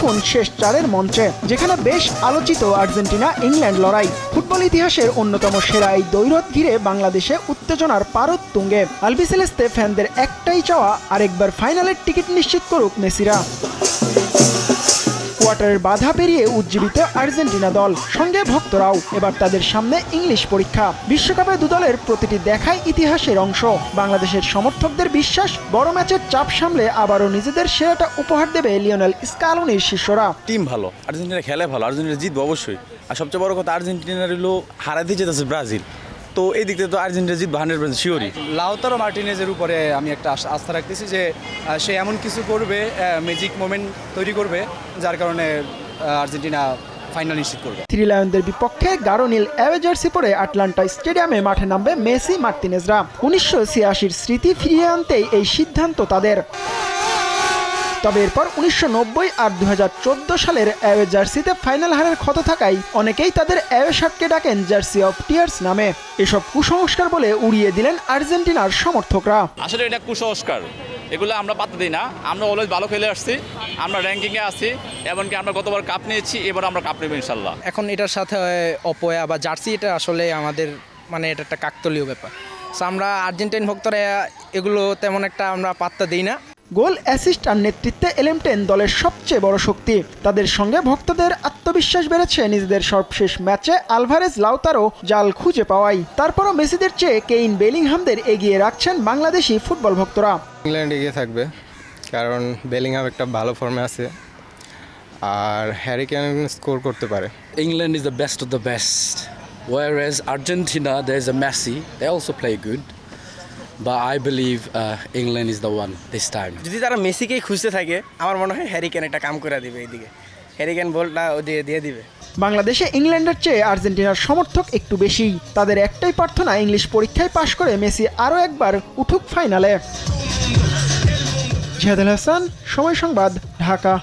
দেখুন শেষ চারের মঞ্চে, যেখানে বেশ আলোচিত আর্জেন্টিনা ইংল্যান্ড লড়াই। ফুটবল ইতিহাসের অন্যতম সেরা এই দ্বৈরথ ঘিরে বাংলাদেশে উত্তেজনার পারদ তুঙ্গে। আলবিসেলেস্তে ফ্যানদের একটাই চাওয়া, আরেকবার ফাইনালের টিকিট নিশ্চিত করুক মেসিরা। কোয়ার্টারের বাধা পেরিয়ে উজ্জীবিত আর্জেন্টিনা দল, সঙ্গে ভক্তরাও। এবার তাদের সামনে ইংলিশ পরীক্ষা। বিশ্বকাপে দুদলের প্রতিটি দেখাই ইতিহাসের অংশ। বাংলাদেশের সমর্থকদের বিশ্বাস, বড় ম্যাচের চাপ সামলে আবারও নিজেদের সেরাটা উপহার দেবে লিওনেল স্কালোনির শিষ্যরা। টিম ভালো, আর্জেন্টিনা খেলে ভালো, আর্জেন্টিনা জিতবে অবশ্যই। আর সবচেয়ে বড় কথা, আর্জেন্টিনার হলো হারাতে যেতেছে ব্রাজিল, তো এই দিক থেকে তো আর্জেন্টিনা জিতবে 100% শিওরই। লাউতারো মার্টিনেজের উপরে আমি একটা আস্থা রাখতেছি যে সে এমন কিছু করবে, ম্যাজিক মোমেন্ট তৈরি করবে, যার কারণে আর্জেন্টিনা ফাইনাল নিশ্চিত করবে। থ্রি লায়নদের বিপক্ষে গাঢ় নীল অ্যাওয়ে জার্সি পরে আটলান্টা স্টেডিয়ামে মাঠে নামবে মেসি মার্তিনেজরা। 1986-র স্মৃতি ফিরিয়ে আনতেই এই সিদ্ধান্ত তাদের। তবে এরপর 1990 আর 2014 সালের অ্যাওয়ে জার্সিতে ফাইনাল হারের ক্ষত থাকায় অনেকেই তাদের অ্যাওয়ে শার্টকে ডাকেন জার্সি অফ টিয়ার্স নামে। এসব কুসংস্কার বলে উড়িয়ে দিলেন আর্জেন্টিনার সমর্থকরা। আসলে এটা কুসংস্কার, এগুলো আমরা পাত্তা দিই না। আমরা অলওয়েজ ভালো খেলে আসছি, আমরা র্যাঙ্কিংয়ে আছি, এমনকি আমরা গতবার কাপ নিয়েছি, এবার আমরা কাপ নেব ইনশাল্লাহ। এখন এটার সাথে অপয়া বা জার্সি, এটা আসলে আমাদের এটা একটা কাকতালীয় ব্যাপার। সো আমরা আর্জেন্টাইন ভক্তরা এগুলো তেমন একটা আমরা পাত্তা দিই না। গোল, অ্যাসিস্ট আর নেতৃত্বে এলেমটেন দলের সবচেয়ে বড় শক্তি। তাদের সঙ্গে ভক্তদের আত্মবিশ্বাস বেড়েছে নিজেদের সর্বশেষ ম্যাচে আলভারেজ লাউতারো জাল খুঁজে পাওয়াই। তারপরও মেসিদের চেয়ে কেইন বেলিংহামদের এগিয়ে রাখছেন বাংলাদেশি ফুটবল ভক্তরা। ইংল্যান্ড এগিয়ে থাকবে, কারণ বেলিংহাম একটা ভালো ফর্মে আছে আর হ্যারি কেন স্কোর করতে পারে। England is the best of the best, whereas Argentina, there's a Messi, they also play good. But I believe England is the one this time. যদি তারা মেসিকেই খুঁজতে থাকে, আমার মনে হয় হ্যারি কেন একটা কাম করে দিবে। এইদিকে হ্যারি কেন বলটা দিয়ে দিবে। বাংলাদেশে ইংল্যান্ডের চেয়ে আর্জেন্টিনার সমর্থক একটু বেশি। তাদের একটাই প্রার্থনা, ইংলিশ পরীক্ষায় পাশ করে মেসি আরও একবার উঠুক ফাইনালে। জিহাদ আল হাসান, সময় সংবাদ, ঢাকা।